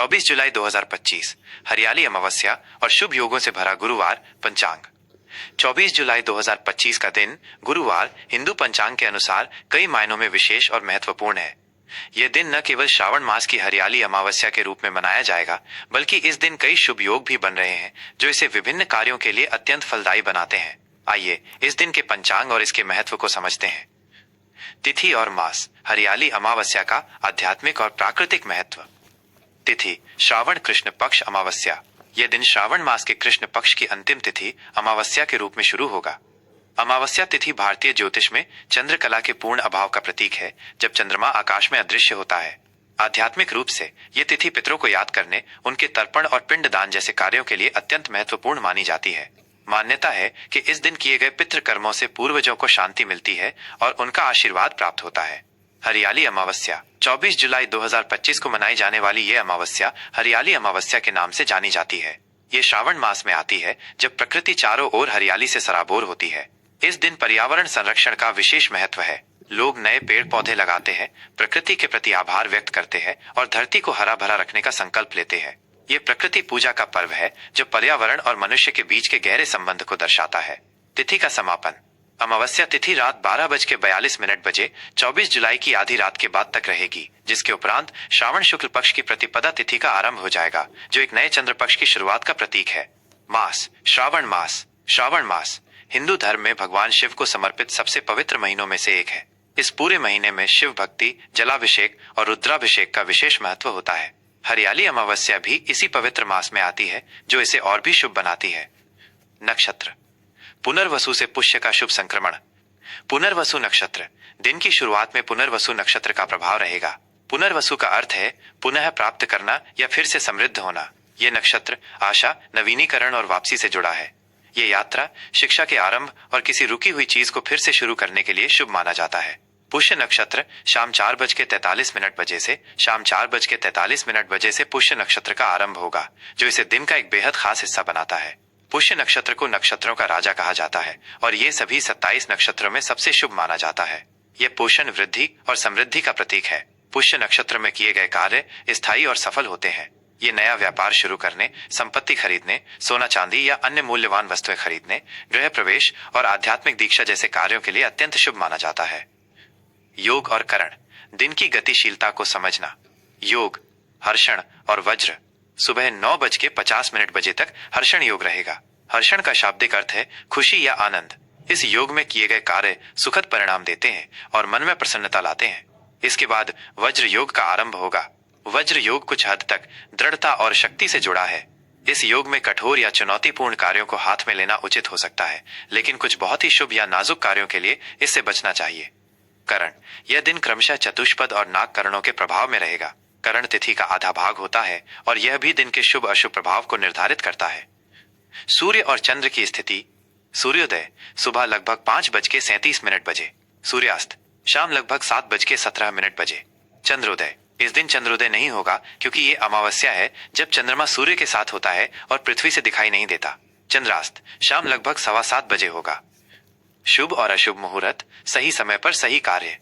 24 जुलाई 2025 हरियाली अमावस्या और शुभ योगों से भरा गुरुवार पंचांग। 24 जुलाई 2025 का दिन गुरुवार हिंदू पंचांग के अनुसार कई मायनों में विशेष और महत्वपूर्ण है। यह दिन न केवल श्रावण मास की हरियाली अमावस्या के रूप में मनाया जाएगा, बल्कि इस दिन कई शुभ योग भी बन रहे हैं जो इसे विभिन्न कार्यों के लिए अत्यंत फलदायी बनाते हैं। आइए इस दिन के पंचांग और इसके महत्व को समझते हैं। तिथि और मास। हरियाली अमावस्या का आध्यात्मिक और प्राकृतिक महत्व। तिथि श्रावण कृष्ण पक्ष अमावस्या। यह दिन श्रावण मास के कृष्ण पक्ष की अंतिम तिथि अमावस्या के रूप में शुरू होगा। अमावस्या तिथि भारतीय ज्योतिष में चंद्रकला के पूर्ण अभाव का प्रतीक है, जब चंद्रमा आकाश में अदृश्य होता है। आध्यात्मिक रूप से यह तिथि पितरों को याद करने, उनके तर्पण और पिंडदान जैसे कार्यों के लिए अत्यंत महत्वपूर्ण मानी जाती है। मान्यता है कि इस दिन किए गए पितृ कर्मों से पूर्वजों को शांति मिलती है और उनका आशीर्वाद प्राप्त होता है। हरियाली अमावस्या। 24 जुलाई 2025 को मनाई जाने वाली यह अमावस्या हरियाली अमावस्या के नाम से जानी जाती है। ये श्रावण मास में आती है जब प्रकृति चारों ओर हरियाली से सराबोर होती है। इस दिन पर्यावरण संरक्षण का विशेष महत्व है। लोग नए पेड़ पौधे लगाते हैं, प्रकृति के प्रति आभार व्यक्त करते हैं और धरती को हरा भरा रखने का संकल्प लेते हैं। ये प्रकृति पूजा का पर्व है जो पर्यावरण और मनुष्य के बीच के गहरे संबंध को दर्शाता है। तिथि का समापन। अमावस्या तिथि रात 12:42 बजे 24 जुलाई की आधी रात के बाद तक रहेगी, जिसके उपरांत श्रावण शुक्ल पक्ष की प्रतिपदा तिथि का आरंभ हो जाएगा, जो एक नए चंद्र पक्ष की शुरुआत का प्रतीक है। मास। श्रावण मास। श्रावण मास हिंदू धर्म में भगवान शिव को समर्पित सबसे पवित्र महीनों में से एक है। इस पूरे महीने में शिव भक्ति, जलाभिषेक और रुद्राभिषेक का विशेष महत्व होता है। हरियाली अमावस्या भी इसी पवित्र मास में आती है, जो इसे और भी शुभ बनाती है। नक्षत्र। पुनर्वसु से पुष्य का शुभ संक्रमण। पुनर्वसु नक्षत्र। दिन की शुरुआत में पुनर्वसु नक्षत्र का प्रभाव रहेगा। पुनर्वसु का अर्थ है पुनः प्राप्त करना या फिर से समृद्ध होना। यह नक्षत्र आशा, नवीनीकरण और वापसी से जुड़ा है। ये यात्रा शिक्षा के आरंभ और किसी रुकी हुई चीज को फिर से शुरू करने के लिए शुभ माना जाता है। पुष्य नक्षत्र शाम 4:43 बजे से शाम 4:43 बजे से पुष्य नक्षत्र का आरंभ होगा, जो इसे दिन का एक बेहद खास हिस्सा बनाता है। पुष्य नक्षत्र को नक्षत्रों का राजा कहा जाता है और ये सभी 27 नक्षत्रों में सबसे शुभ माना जाता है। यह पोषण, वृद्धि और समृद्धि का प्रतीक है। पुष्य नक्षत्र में किए गए कार्य स्थायी और सफल होते हैं। ये नया व्यापार शुरू करने, संपत्ति खरीदने, सोना चांदी या अन्य मूल्यवान वस्तुएं खरीदने, गृह प्रवेश और आध्यात्मिक दीक्षा जैसे कार्यों के लिए अत्यंत शुभ माना जाता है। योग और करण। दिन की गतिशीलता को समझना। योग हर्षण और वज्र। सुबह 9:50 बजे तक हर्षण योग रहेगा। हर्षण का शाब्दिक अर्थ है खुशी या आनंद। इस योग में किए गए कार्य सुखद परिणाम देते हैं और मन में प्रसन्नता लाते हैं। इसके बाद वज्र योग का आरंभ होगा। वज्र योग कुछ हद तक दृढ़ता और शक्ति से जुड़ा है। इस योग में कठोर या चुनौतीपूर्ण कार्यों को हाथ में लेना उचित हो सकता है, लेकिन कुछ बहुत ही शुभ या नाजुक कार्यों के लिए इससे बचना चाहिए। करण। यह दिन क्रमशः चतुष्पद और नाग करणों के प्रभाव में रहेगा। करण तिथि का आधा भाग होता है और यह भी दिन के शुभ अशुभ प्रभाव को निर्धारित करता है। सूर्य और चंद्र की स्थिति। सूर्योदय सुबह लगभग 5:37 बजे। सूर्यास्त शाम लगभग 7:17 बजे। चंद्रोदय। इस दिन चंद्रोदय नहीं होगा क्योंकि ये अमावस्या है, जब चंद्रमा सूर्य के साथ होता है और पृथ्वी से दिखाई नहीं देता। चंद्रास्त शाम लगभग 7:15 बजे होगा। शुभ और अशुभ मुहूर्त। सही समय पर सही कार्य।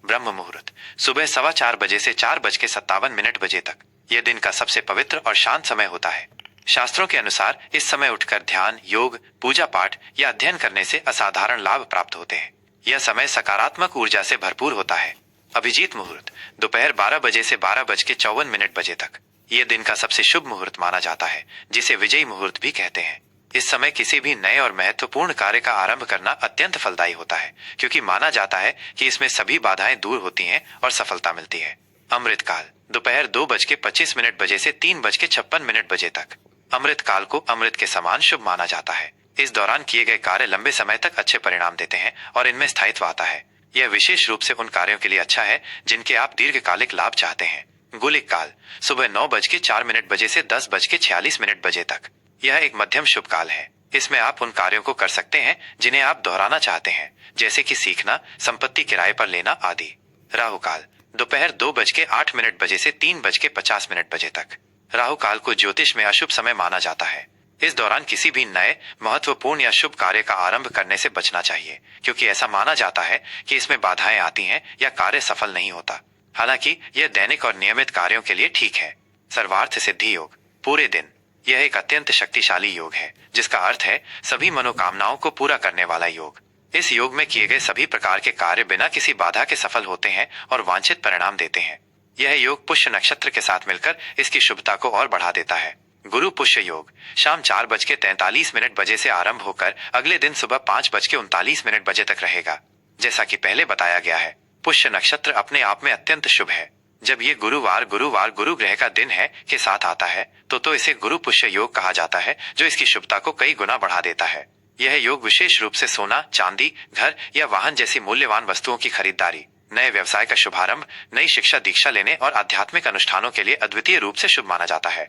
ब्रह्म मुहूर्त सुबह 4:15 बजे से 4:57 बजे तक। यह दिन का सबसे पवित्र और शांत समय होता है। शास्त्रों के अनुसार इस समय उठकर ध्यान, योग, पूजा पाठ या अध्ययन करने से असाधारण लाभ प्राप्त होते हैं। यह समय सकारात्मक ऊर्जा से भरपूर होता है। अभिजीत मुहूर्त दोपहर 12 बजे से 12:54 बजे तक। यह दिन का सबसे शुभ मुहूर्त माना जाता है, जिसे विजयी मुहूर्त भी कहते हैं। इस समय किसी भी नए और महत्वपूर्ण कार्य का आरंभ करना अत्यंत फलदायी होता है, क्योंकि माना जाता है कि इसमें सभी बाधाएं दूर होती हैं और सफलता मिलती है। अमृतकाल दोपहर 2:25 बजे से 3:56 बजे तक। अमृत काल को अमृत के समान शुभ माना जाता है। इस दौरान किए गए कार्य लंबे समय तक अच्छे परिणाम देते हैं और इनमें स्थायित्व आता है। यह विशेष रूप से उन कार्यों के लिए अच्छा है जिनके आप दीर्घकालिक लाभ चाहते हैं। गुलिक काल सुबह 9:04 बजे से 10:46 बजे तक। यह एक मध्यम शुभ काल है। इसमें आप उन कार्यों को कर सकते हैं जिन्हें आप दोहराना चाहते हैं, जैसे कि सीखना, संपत्ति किराए पर लेना आदि। राहु काल दोपहर 2:08 बजे से 3:50 बजे तक। राहु काल को ज्योतिष में अशुभ समय माना जाता है। इस दौरान किसी भी नए, महत्वपूर्ण या शुभ कार्य का आरंभ करने से बचना चाहिए, क्योंकि ऐसा माना जाता है कि इसमें बाधाएं आती हैं या कार्य सफल नहीं होता। हालांकि यह दैनिक और नियमित कार्यों के लिए ठीक है। सर्वार्थ सिद्धि योग, पूरे दिन। यह एक अत्यंत शक्तिशाली योग है जिसका अर्थ है सभी मनोकामनाओं को पूरा करने वाला योग। इस योग में किए गए सभी प्रकार के कार्य बिना किसी बाधा के सफल होते हैं और वांछित परिणाम देते हैं। यह योग पुष्य नक्षत्र के साथ मिलकर इसकी शुभता को और बढ़ा देता है। गुरु पुष्य योग शाम 4:43 बजे से आरंभ होकर अगले दिन सुबह 5:39 बजे तक रहेगा। जैसा कि पहले बताया गया है, पुष्य नक्षत्र अपने आप में अत्यंत शुभ है। जब ये गुरुवार गुरु ग्रह का दिन है के साथ आता है तो इसे गुरु पुष्य योग कहा जाता है, जो इसकी शुभता को कई गुना बढ़ा देता है। यह योग विशेष रूप से सोना, चांदी, घर या वाहन जैसी मूल्यवान वस्तुओं की खरीदारी, नए व्यवसाय का शुभारंभ, नई शिक्षा दीक्षा लेने और आध्यात्मिक अनुष्ठानों के लिए अद्वितीय रूप से शुभ माना जाता है।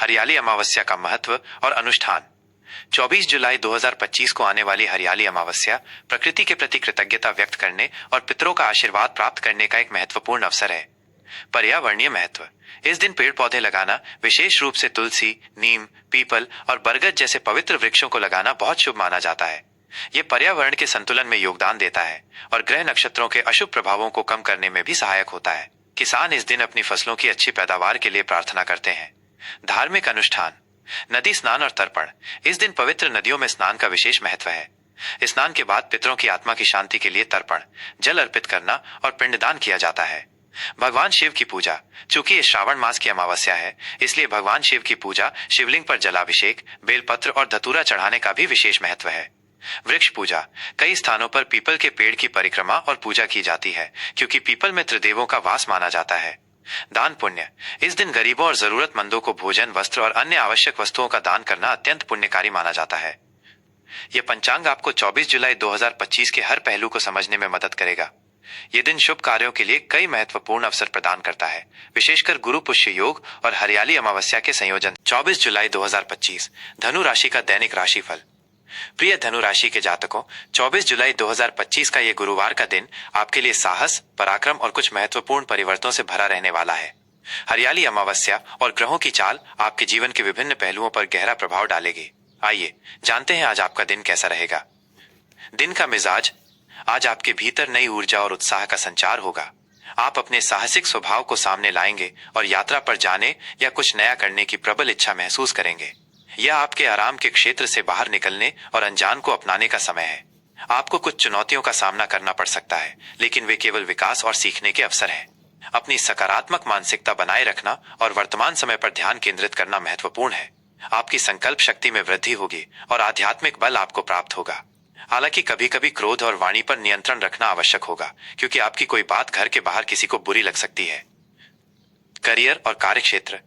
हरियाली अमावस्या का महत्व और अनुष्ठान। 24 जुलाई 2025 को आने वाली हरियाली अमावस्या प्रकृति के प्रति कृतज्ञता व्यक्त करने और पितरों का आशीर्वाद प्राप्त करने का एक महत्वपूर्ण अवसर है। पर्यावरणीय महत्व। इस दिन पेड़ पौधे लगाना, विशेष रूप से तुलसी, नीम, पीपल और बरगद जैसे पवित्र वृक्षों को लगाना बहुत शुभ माना जाता है। ये पर्यावरण के संतुलन में योगदान देता है और ग्रह नक्षत्रों के अशुभ प्रभावों को कम करने में भी सहायक होता है। किसान इस दिन अपनी फसलों की अच्छी पैदावार के लिए प्रार्थना करते हैं। धार्मिक अनुष्ठान। नदी स्नान और तर्पण। इस दिन पवित्र नदियों में स्नान का विशेष महत्व है। स्नान के बाद पितरों की आत्मा की शांति के लिए तर्पण, जल अर्पित करना और पिंडदान किया जाता है। भगवान शिव की पूजा। चूंकि ये श्रावण मास की अमावस्या है, इसलिए भगवान शिव की पूजा, शिवलिंग पर जलाभिषेक, बेलपत्र और धतूरा चढ़ाने का भी विशेष महत्व है। वृक्ष पूजा। कई स्थानों पर पीपल के पेड़ की परिक्रमा और पूजा की जाती है, क्योंकि पीपल में त्रिदेवों का वास माना जाता है। दान पुण्य। इस दिन गरीबों और जरूरतमंदों को भोजन, वस्त्र और अन्य आवश्यक वस्तुओं का दान करना अत्यंत पुण्यकारी माना जाता है। यह पंचांग आपको 24 जुलाई 2025 के हर पहलू को समझने में मदद करेगा। ये दिन शुभ कार्यों के लिए कई महत्वपूर्ण अवसर प्रदान करता है, विशेषकर गुरु पुष्य योग और हरियाली अमावस्या के संयोजन। 24 जुलाई 2025 धनु राशि का दैनिक राशिफल। प्रिय धनु राशि के जातकों, 24 जुलाई 2025 का ये गुरुवार का दिन आपके लिए साहस, पराक्रम और कुछ महत्वपूर्ण परिवर्तनों से भरा रहने वाला है। हरियाली अमावस्या और ग्रहों की चाल आपके जीवन के विभिन्न पहलुओं पर गहरा प्रभाव डालेगी। आइए जानते हैं आज आपका दिन कैसा रहेगा। दिन का मिजाज। आज आपके भीतर नई ऊर्जा और उत्साह का संचार होगा। आप अपने साहसिक स्वभाव को सामने लाएंगे और यात्रा पर जाने या कुछ नया करने की प्रबल इच्छा महसूस करेंगे। यह आपके आराम के क्षेत्र से बाहर निकलने और अनजान को अपनाने का समय है। आपको कुछ चुनौतियों का सामना करना पड़ सकता है, लेकिन वे केवल विकास और सीखने के अवसर हैं। अपनी सकारात्मक मानसिकता बनाए रखना और वर्तमान समय पर ध्यान केंद्रित करना महत्वपूर्ण है। आपकी संकल्प शक्ति में वृद्धि होगी और आध्यात्मिक बल आपको प्राप्त होगा। हालांकि कभी कभी क्रोध और वाणी पर नियंत्रण रखना आवश्यक होगा, क्योंकि आपकी कोई बात घर के बाहर किसी को बुरी लग सकती है। करियर और कार्यक्षेत्र।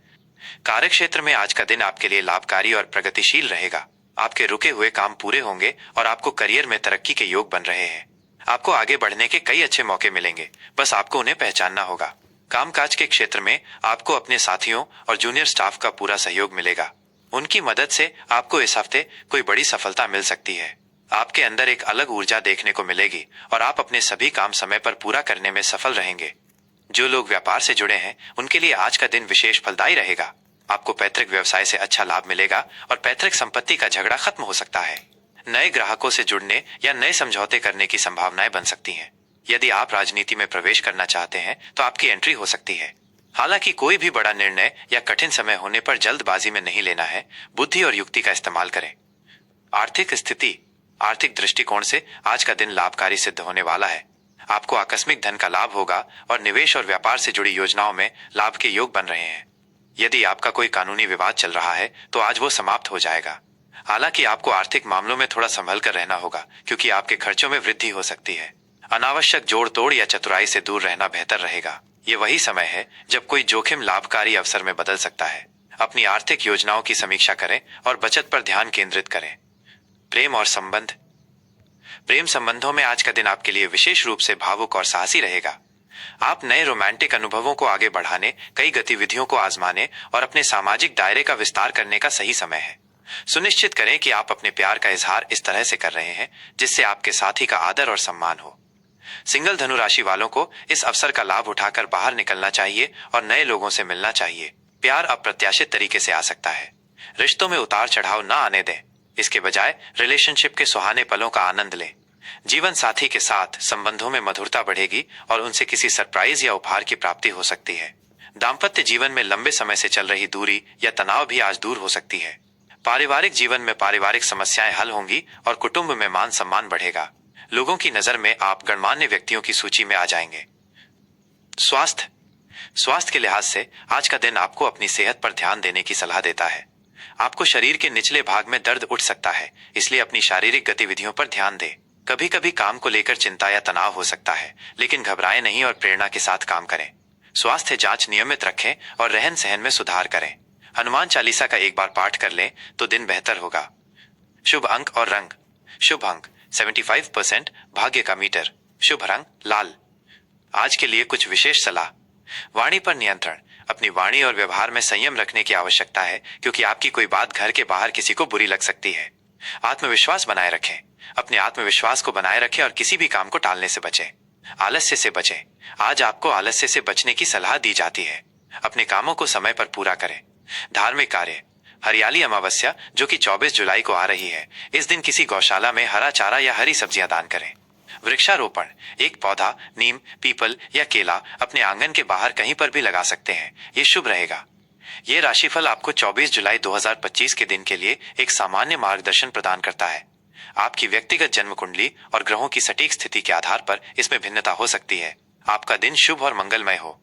कार्यक्षेत्र में आज का दिन आपके लिए लाभकारी और प्रगतिशील रहेगा। आपके रुके हुए काम पूरे होंगे और आपको करियर में तरक्की के योग बन रहे हैं। आपको आगे बढ़ने के कई अच्छे मौके मिलेंगे, बस आपको उन्हें पहचानना होगा। कामकाज के क्षेत्र में आपको अपने साथियों और जूनियर स्टाफ का पूरा सहयोग मिलेगा। उनकी मदद से आपको इस हफ्ते कोई बड़ी सफलता मिल सकती है। आपके अंदर एक अलग ऊर्जा देखने को मिलेगी और आप अपने सभी काम समय पर पूरा करने में सफल रहेंगे। जो लोग व्यापार से जुड़े हैं, उनके लिए आज का दिन विशेष फलदायी रहेगा। आपको पैतृक व्यवसाय से अच्छा लाभ मिलेगा और पैतृक संपत्ति का झगड़ा खत्म हो सकता है। नए ग्राहकों से जुड़ने या नए समझौते करने की संभावनाएं बन सकती हैं। यदि आप राजनीति में प्रवेश करना चाहते हैं तो आपकी एंट्री हो सकती है। हालांकि कोई भी बड़ा निर्णय या कठिन समय होने पर जल्दबाजी में नहीं लेना है, बुद्धि और युक्ति का इस्तेमाल करें। आर्थिक स्थिति। आर्थिक दृष्टिकोण से आज का दिन लाभकारी सिद्ध होने वाला है। आपको आकस्मिक धन का लाभ होगा और निवेश और व्यापार से जुड़ी योजनाओं में लाभ के योग बन रहे हैं। यदि आपका कोई कानूनी विवाद चल रहा है तो आज वो समाप्त हो जाएगा। हालांकि आपको आर्थिक मामलों में थोड़ा संभल कर रहना होगा, क्योंकि आपके खर्चों में वृद्धि हो सकती है। अनावश्यक जोड़ तोड़ या चतुराई से दूर रहना बेहतर रहेगा। ये वही समय है जब कोई जोखिम लाभकारी अवसर में बदल सकता है। अपनी आर्थिक योजनाओं की समीक्षा करें और बचत पर ध्यान केंद्रित करें। प्रेम और संबंध। प्रेम संबंधों में आज का दिन आपके लिए विशेष रूप से भावुक और साहसी रहेगा। आप नए रोमांटिक अनुभवों को आगे बढ़ाने, कई गतिविधियों को आजमाने और अपने सामाजिक दायरे का विस्तार करने का सही समय है। सुनिश्चित करें कि आप अपने प्यार का इजहार इस तरह से कर रहे हैं जिससे आपके साथी का आदर और सम्मान हो। सिंगल धनु राशि वालों को इस अवसर का लाभ उठाकर बाहर निकलना चाहिए और नए लोगों से मिलना चाहिए। प्यार अप्रत्याशित तरीके से आ सकता है। रिश्तों में उतार चढ़ाव ना आने दें। इसके बजाय रिलेशनशिप के सुहाने पलों का आनंद लें। जीवन साथी के साथ संबंधों में मधुरता बढ़ेगी और उनसे किसी सरप्राइज या उपहार की प्राप्ति हो सकती है। दाम्पत्य जीवन में लंबे समय से चल रही दूरी या तनाव भी आज दूर हो सकती है। पारिवारिक जीवन में पारिवारिक समस्याएं हल होंगी और कुटुंब में मान सम्मान बढ़ेगा। लोगों की नजर में आप गणमान्य व्यक्तियों की सूची में आ जाएंगे। स्वास्थ्य स्वास्थ्य के लिहाज से आज का दिन आपको अपनी सेहत पर ध्यान देने की सलाह देता है। आपको शरीर के निचले भाग में दर्द उठ सकता है, इसलिए अपनी शारीरिक गतिविधियों पर ध्यान दें। कभी कभी काम को लेकर चिंता या तनाव हो सकता है, लेकिन घबराएं नहीं और प्रेरणा के साथ काम करें। स्वास्थ्य जांच नियमित रखें और रहन सहन में सुधार करें। हनुमान चालीसा का एक बार पाठ कर लें तो दिन बेहतर होगा। शुभ अंक और रंग। शुभ अंक 75%, भाग्य का मीटर। शुभ रंग लाल। आज के लिए कुछ विशेष सलाह। वाणी पर नियंत्रण। अपनी वाणी और व्यवहार में संयम रखने की आवश्यकता है, क्योंकि आपकी कोई बात घर के बाहर किसी को बुरी लग सकती है। आत्मविश्वास बनाए रखें। अपने आत्मविश्वास को बनाए रखें और किसी भी काम को टालने से बचें। आलस्य से बचें। आज आपको आलस्य से बचने की सलाह दी जाती है। अपने कामों को समय पर पूरा करें। धार्मिक कार्य। हरियाली अमावस्या जो कि 24 जुलाई को आ रही है, इस दिन किसी गौशाला में हरा चारा या हरी सब्जियां दान करें। वृक्षारोपण। एक पौधा नीम, पीपल या केला अपने आंगन के बाहर कहीं पर भी लगा सकते हैं, ये शुभ रहेगा। ये राशिफल आपको 24 जुलाई 2025 के दिन के लिए एक सामान्य मार्गदर्शन प्रदान करता है। आपकी व्यक्तिगत जन्म कुंडली और ग्रहों की सटीक स्थिति के आधार पर इसमें भिन्नता हो सकती है। आपका दिन शुभ और मंगलमय हो।